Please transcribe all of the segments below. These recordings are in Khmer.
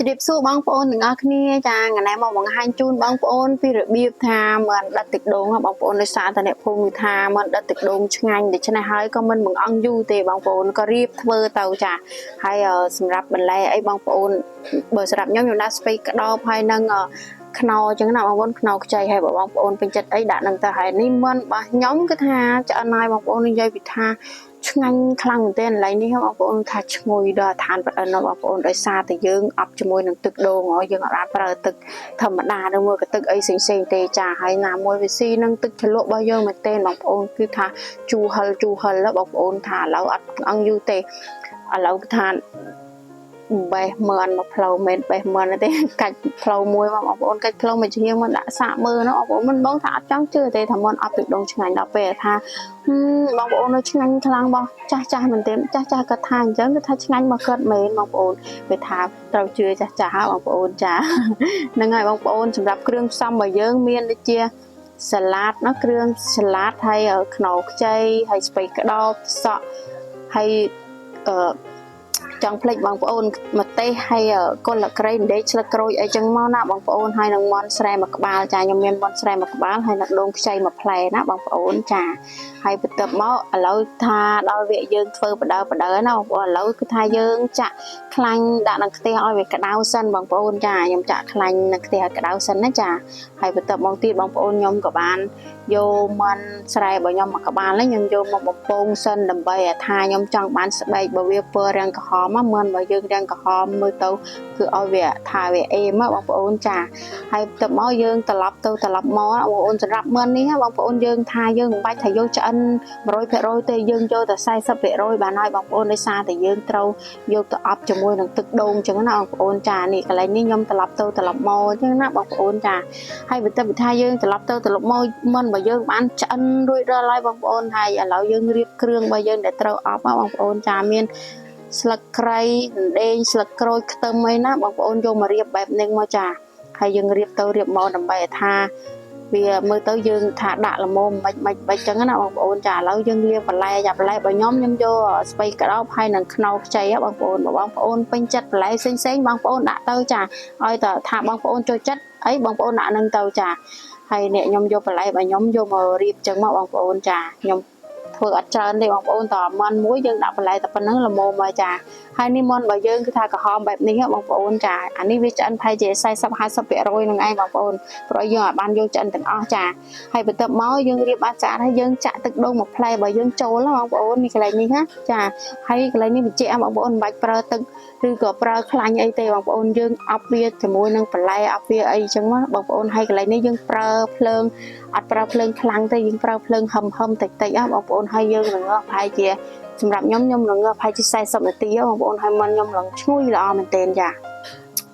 ជម្រាបសួរបងប្អូនទាំងអស់គ្នាចាថ្ងៃនេះមកបង្ហាញជូនបងប្អូនពីរបៀបថាមិនដិតទឹកដូងបងប្អូនដោយសារតែអ្នកភូមិថាមិនដិតទឹកដូងឆ្ងាញ់ដូច្នេះហើយក៏មិនបង្អង់យូរទេបងប្អូនក៏រៀបធ្វើទៅចាហើយសម្រាប់បន្លែអីបងប្អូនបើសម្រាប់ខ្ញុំដាក់ស្ពៃក្តោបហើយនឹងខ្នោអញ្ចឹងណាបងប្អូនខ្នោខ្ចីហើយបងប្អូនពេញចិត្តអីដាក់នឹងទៅហើយនេះមិនរបស់ខ្ញុំគឺថាឆ្អិនហើយបងប្អូននិយាយពីថាឆ្ងាញ់ខ្លាំងមែនទែនឥឡូវនេះបងប្អូនថាឈ្ងុយដល់ឋានប្រអិនបងប្អូនដោយសារតែយើងអប់ជាមួយនឹងទឹកដូងយើងអត់បានប្រើទឹកធម្មតាឬមួយក៏ទឹកអីផ្សេងៗទេចាហើយណាមួយវាស៊ីនឹងទឹកជ្រលក់របស់យើងមែនទែនបងប្អូនគឺថាជូរហិលបងប្អូនថាឥឡូវអត់អង្គយូរទេឥឡូវគឺថាបេះមឿនមកផ្លូវមែនបេះមឿនទេកាច់ផ្លូវមួយបងប្អូនកាច់ផ្លូវមួយជាងមកដាក់សាកមើលណាបងប្អូនមិនបងថាអត់ចង់ជឿទេថាមិនអត់ទឹកដូងឆ្ងាញ់ដល់ពេលថាបងប្អូននៅឆ្ងាញ់ខ្លាំងបោះចាស់មែនទេចាស់គាត់ថាអញ្ចឹងគឺថាឆ្ងាញ់មកគាត់មែនបងប្អូនវាថាត្រូវជឿចាស់បងប្អូនចាហ្នឹងហើយបងប្អូនសម្រាប់គ្រឿងផ្សំរបស់យើងមានដូចជាសាឡាតណាគ្រឿងសាឡាតហើយខ្នុរខ្ចីហើយស្ពៃក្តោបសក់ហើយចង់ភ្លេចបងប្អូនម្ទេសហើយកុលក្រៃម្ដេចស្លឹកក្រូចអីចឹងមកណាបងប្អូនហើយនឹងមាន់ស្រែមួយក្បាលចាខ្ញុំមានមាន់ស្រែមួយក្បាលហើយនឹងដូងខ្ចីមួយផ្លែណាបងប្អូនចាហើយបន្ទាប់មកឥឡូវថាដល់វគ្គយើងធ្វើបដៅណាបងប្អូនឥឡូវគឺថាយើងចាក់ខ្លាញ់ដាក់ក្នុងខ្ទះឲ្យវាក្តៅសិនបងប្អូនចាខ្ញុំចាក់ខ្លាញ់នៅខ្ទះឲ្យក្តៅសិនណាចាហើយបន្ទាប់មកទៀតបងប្អូនខ្ញុំក៏បានយកមាន់ស្រែរបស់ខ្ញុំមកក្បាលនេះខ្ញុំយកមកបំពងសិនដើម្បីថាខ្ញុំចង់បានស្បែកបើវាពណ៌រាងក្រហមមើលបើយើងរាងក្រហមមើលទៅគឺឲ្យវាថាវាអេមបងប្អូនចាហើយបន្ទាប់មកយើងត្រឡប់មកបងប្អូនសម្រាប់មើលនេះបងប្អូនយើងថាយើងមិនបាច់ថាយកឆ្អិន 100% ទេយើងយកតែ 40% បានហើយបងប្អូនដោយសារតែយើងត្រូវយកទៅអប់ជាមួយនឹងទឹកដូងអញ្ចឹងណាបងប្អូនចានេះកន្លែងនេះខ្ញុំត្រឡប់មកអញ្ចឹងណាបងប្អូនចាហើយបន្ទាប់ពីថាយើងត្រឡប់មកមិនបើយើងបានឆ្អិនរួចរាល់ហើយបងប្អូនហើយឥឡូវយើងរៀបគ្រឿងរបស់យើងដែលត្រូវអប់បងប្អូនចាមានស្លឹកគ្រៃដេងស្លឹកក្រូចខ្ទឹមអីណាបងប្អូនយកមករៀបបែបនេះមកចាហើយយើងរៀបមកដើម្បីថាវាមើលទៅយើងថាដាក់ល្មមមិនចឹងណាបងប្អូនចាឥឡូវយើងលាបបន្លែរបស់ខ្ញុំយកស្ពៃក្តោបហើយនឹងខ្នុរខ្ចីបងប្អូនពេញចិត្តបន្លែផ្សេងបងប្អូនដាក់ទៅចាឲ្យតែថាបងប្អូនចូលចិត្តអីបងប្អូនដាក់នឹងទៅចាហើយអ្នកខ្ញុំយកបន្លែរបស់ខ្ញុំយកមករៀបចឹងមកបងប្អូនចាខ្ញុំធ្វើអត់ច្រើនទេបងប្អូនតើមាន់មួយយើងដាក់បន្លែតែប៉ុណ្្នឹងល្មមមកចាហើយនេះមាន់របស់យើងគឺថាក្រហមបែបនេះបងប្អូនចាអានេះវាឆ្អិនប្រហែលជា 40-50% នឹងឯងបងប្អូនព្រោះយើងអាចបានយកឆ្អិនទាំងអស់ចាហើយបន្ទាប់មកយើងរៀបបានស្អាតហើយយើងចាក់ទឹកដូងមួយផ្លែរបស់យើងចូលបងប្អូននេះកន្លែងនេះណាចាហើយកន្លែងនេះបញ្ជាក់បងប្អូនមិនបាច់ប្រើទឹកឬក៏ប្រើខ្លាញ់អីទេបងប្អូនយើងអប់វាជាមួយនឹងបន្លែអប់វាអីចឹងមកបងប្អូនហើយកន្លែងនេះយើងប្រើភ្លើងអត់ប្រើភ្លើងខ្លាំងទេយើងប្រើភ្លើងហឹមតិចបងប្អូនហើយយើងនឹងប្រហែលជាសម្រាប់ខ្ញុំនឹងប្រហែលជា40នាទីបងប្អូនហើយមិនខ្ញុំឡើងឈ្ងុយល្អមែនទែនចា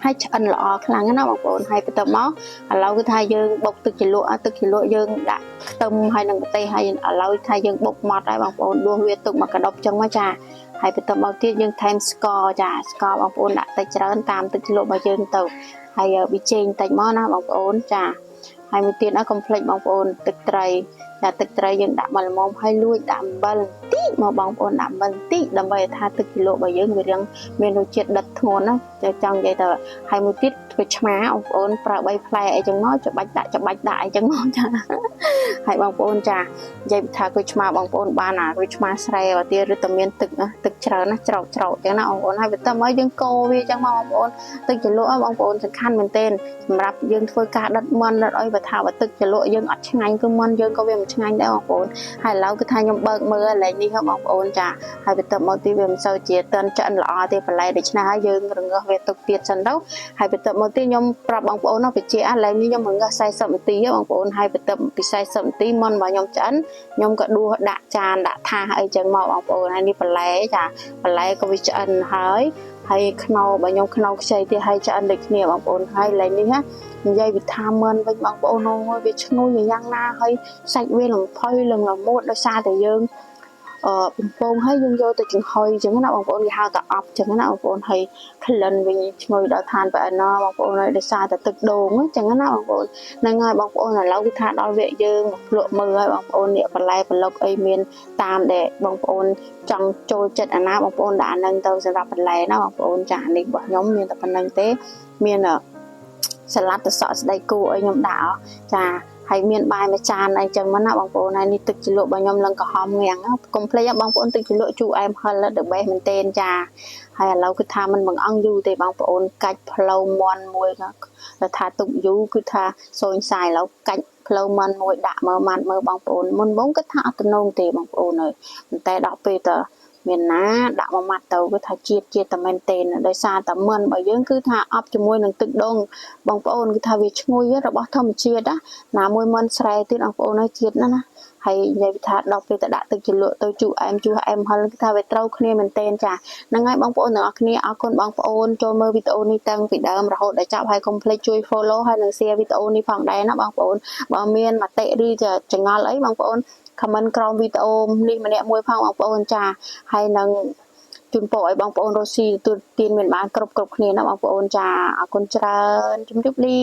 ហើយឆ្អិនល្អខ្លាំងណាបងប្អូនហើយបន្ទាប់មកឥឡូវគឺថាយើងបុកទឹកជ្រលក់យើងដាក់ខ្ទឹមហើយនឹងម្ទេសហើយឥឡូវថាយើងបុកម៉ត់ហើយបងប្អូនដួសវាទុកមកកដុបចឹងមកចាហើយបន្ទាប់មកទៀតយើងថែមស្ករចាស្ករបងប្អូនដាក់តិចច្រើនតាមទឹកជ្រលក់របស់យើងទៅហើយប៊ីចេងតិចមកណាបងប្អូនចាហើយមួយទៀតកុំភ្លេចបងប្អូនទឹកត្រីយើងដាក់មកល្មមហើយលួចដាក់អំបិលបន្តិចមកបងប្អូនដាក់អំបិលបន្តិចដើម្បីថាទឹកគីឡូរបស់យើងវារៀងមានរសជាតិដិតធ្ងន់ណាចង់និយាយទៅហើយមួយទៀតធ្វើឆ្មាបងប្អូនប្រើ3ផ្លែអីចឹងមកច្បាច់ដាក់អីចឹងមកចាហើយបងប្អូនចានិយាយថាគួយឆ្មាបងប្អូនបានគួយឆ្មាស្រែបើទៀតឬតែមានទឹកច្រើនណាច្រោកចឹងណាបងប្អូនហើយបន្ទាប់មកយើងកូរវាចឹងមកបងប្អូនទឹកជ្រលក់បងប្អូនសំខាន់មែនទែនសម្រាប់យើងធ្វើការដិតមាន់ដិតអីបើថាបើទឹកជ្រលក់យើងអត់ឆ្ងាញ់គឺមាន់យើងក៏វាមិនឆ្ងាញ់ដែរបងប្អូនហើយឥឡូវគឺថាខ្ញុំបើកមើលកន្លែងនេះបងប្អូនចាហើយបន្ទាប់មកទៀតវាមិនសូវជាទន់ឆ្អិនល្អទេបន្លែដូច្នេះហើយយើងរងាស់វាទុកទៀតសិនទៅហើយបន្ទាប់មកទៀតខ្ញុំប្រាប់បងប្អូនបញ្ជាក់កន្លែងនេះខ្ញុំរងាស់40នាទីបងប្អូនហើយបន្ទាប់ពី40នាទីមុនបើខ្ញុំឆ្អិនខ្ញុំក៏ដួសដាក់ចានដាក់ថាសអីចឹងមកបងប្អូនហើយនេះបន្លែចាបន្លែក៏វាឆ្អិនហើយខ្នោរបស់ខ្ញុំខ្នោខ្ចីទៀតហើយឆ្អិនដូចគ្នាបងប្អូនហើយឡើងនេះណានិយាយវិថាមិនវិញបងប្អូនវាឈ្ងុយយ៉ាងណាហើយសាច់វាលំផុយលំល្មួតដោយសារតែយើង បំពងហើយយើងយកទៅចំហុយអញ្ចឹងណាបងប្អូនគេហៅថាអប់អញ្ចឹងណាបងប្អូនហើយក្លិនវិញឈ្ងុយដល់ឋានប្រអិនណាបងប្អូនហើយដោយសារតែទឹកដូងអញ្ចឹងណាបងប្អូនហ្នឹងហើយបងប្អូនឥឡូវគឺថាដល់វគ្គយើងលក់មើលហើយបងប្អូននេះបន្លែប្លុកអីមានតាមដែលបងប្អូនចង់ចូលចិត្តអាណាបងប្អូនដាក់អាហ្នឹងទៅសម្រាប់បន្លែណាបងប្អូនចានេះរបស់ខ្ញុំមានតែប៉ុណ្្នឹងទេមានសាឡាត់ទឹកសក់ស្ដីគូអីខ្ញុំដាក់ចាហើយមានបាយមួយចានអីចឹងមកណាបងប្អូនហើយនេះទឹកជ្រលក់របស់ខ្ញុំឡើងក្រហមងាំងកុំភ្លេចបងប្អូនទឹកជ្រលក់ជូរអែមហិលthe best មែនទែនចាហើយឥឡូវគឺថាมันបង្អង់យូរទេបងប្អូនកាច់ផ្លូវមន់មួយដល់ថាទុកយូរគឺថាសូនសាយឥឡូវកាច់ផ្លូវមន់មួយដាក់មើលម៉ាត់មើលបងប្អូនមុនបងគឺថាអត់ទំនងទេបងប្អូនអើយប៉ុន្តែដល់ពេលតមានណាដាក់មួយម៉ាត់ទៅគឺថាជាតិតែមែនទែនដោយសារតែមិនបើយើងគឺថាអប់ជាមួយនឹងទឹកដូងបងប្អូនគឺថាវាឈ្ងុយរបស់ធម្មជាតិណាមួយមិនស្រែទៀតបងប្អូនហើយជាតិណាហើយនិយាយថាដល់ពេលទៅដាក់ទឹកជ្រលក់ទៅជូរអែមហិលគឺថាវាត្រូវគ្នាមែនទែនចាហ្នឹងហើយបងប្អូនទាំងអស់គ្នាអរគុណបងប្អូនចូលមើលវីដេអូនេះតាំងពីដើមរហូតដល់ចប់ហើយកុំភ្លេចជួយ follow ហើយនិង share វីដេអូនេះផងដែរណាបងប្អូនបើមានមតិឬចង្អល់អីបងប្អូនcomment ក្រោមវីដេអូនេះម្នាក់មួយផងបងប្អូនចាហើយនឹងជូនពរឲ្យបងប្អូនរស់ស៊ីទទួលទានមានបានគ្រប់គ្នាណាបងប្អូនចាអរគុណច្រើនជម្រាបលា